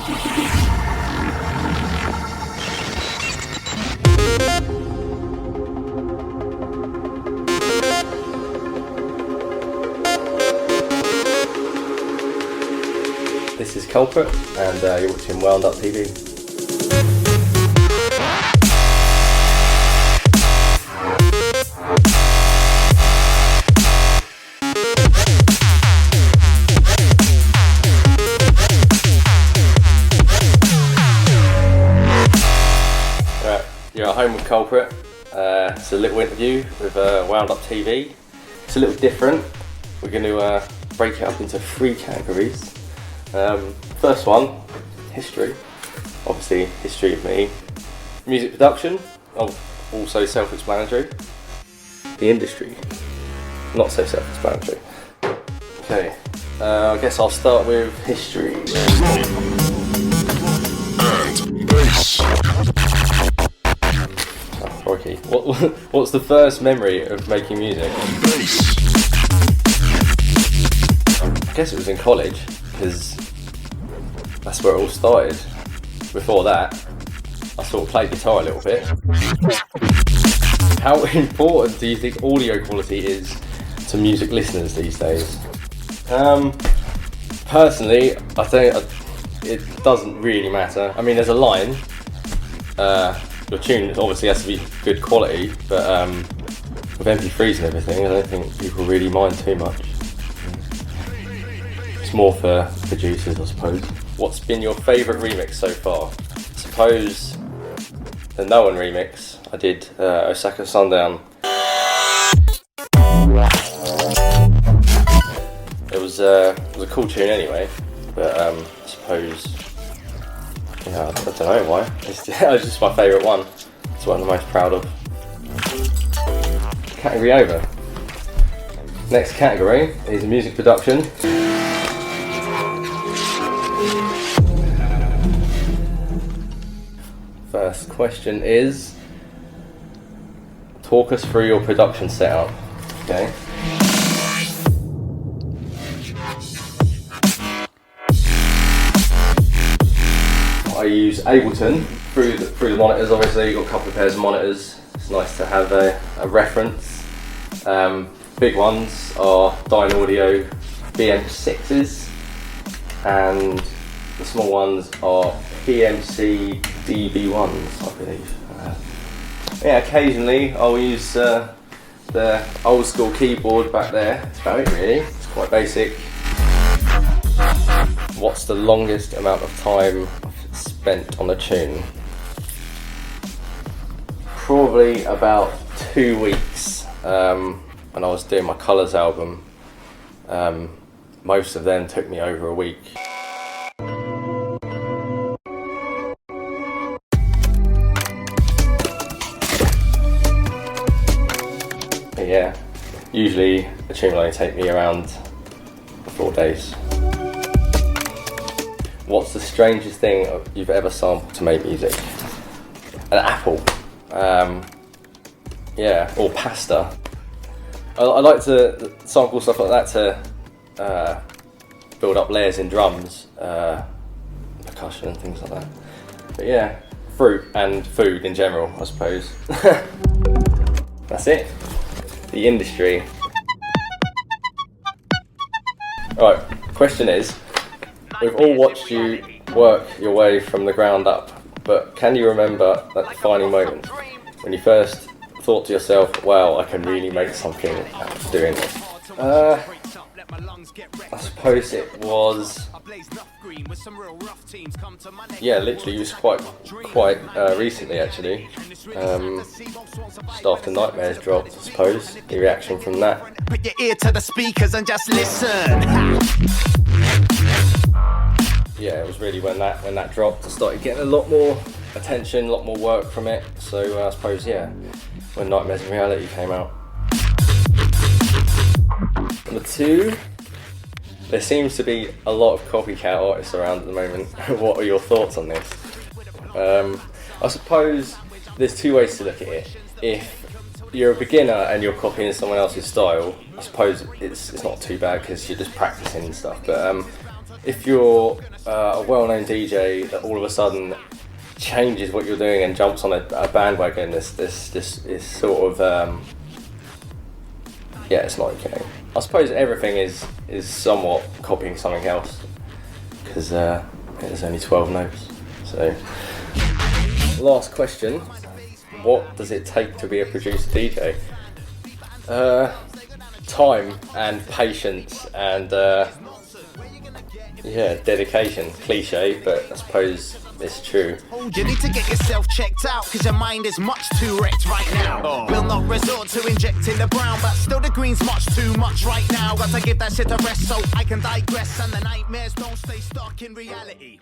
This is Culprit, and you're watching Wound Up TV. Right, you're at home with Culprit. It's a little interview with Wound Up TV. It's a little different. We're going to break it up into 3 categories. First one, history. Obviously, history of me. Music production, also self-explanatory. The industry, not so self-explanatory. Okay, I guess I'll start with history. And bass. Oh, Rocky. What's the first memory of making music? Bass. I guess it was in college, because that's where it all started. Before that, I sort of played guitar a little bit. How important do you think audio quality is to music listeners these days? Personally, I think it doesn't really matter. I mean, there's a line. Your tune obviously has to be good quality, but with MP3s and everything, I don't think people really mind too much. It's more for producers, I suppose. What's been your favourite remix so far? I suppose the No One remix. I did Osaka Sundown. It was a cool tune anyway, but I suppose, yeah, I don't know why. It's just my favourite one. It's what I'm the most proud of. Category over. Next category is music production. First question is, talk us through your production setup. Okay. I use Ableton through the monitors. Obviously, you've got a couple of pairs of monitors. It's nice to have a reference. Big ones are Dynaudio BM6s, and the small ones are PMC DB1s, I believe. Yeah, occasionally I'll use the old school keyboard back there. That's about it really. It's quite basic. What's the longest amount of time I've spent on a tune? Probably about 2 weeks. When I was doing my Colours album, most of them took me over a week. But yeah, usually a tune will only take me around 4 days. What's the strangest thing you've ever sampled to make music? An apple. Yeah, or pasta. I like to sample stuff like that to build up layers in drums, percussion and things like that. But yeah, fruit and food in general, I suppose. That's it. The industry. Right, question is, we've all watched you work your way from the ground up, but can you remember that defining moment when you first thought to yourself, wow, I can really make something out of doing this? I suppose it was, yeah, literally it was quite recently actually. Just after Nightmares dropped, I suppose, the reaction from that. Put your ear to the speakers and just listen. Yeah, it was really when that dropped, I started getting a lot more attention, a lot more work from it. So I suppose, yeah, when Nightmares in Reality came out. Number 2, there seems to be a lot of copycat artists around at the moment. What are your thoughts on this? I suppose there's 2 ways to look at it. If you're a beginner and you're copying someone else's style, I suppose it's not too bad because you're just practicing and stuff. But if you're a well-known DJ that all of a sudden changes what you're doing and jumps on a bandwagon, this is sort of yeah, it's not okay. I suppose everything is somewhat copying something else because there's only 12 notes. So, last question: what does it take to be a producer DJ? Time and patience and yeah, dedication. Cliche, but I suppose it's true. You need to get yourself checked out, cause your mind is much too wrecked right now. Will not resort to injecting the brown, but still the green's much too much right now. Gotta give that shit a rest so I can digress, and the nightmares don't stay stuck in reality.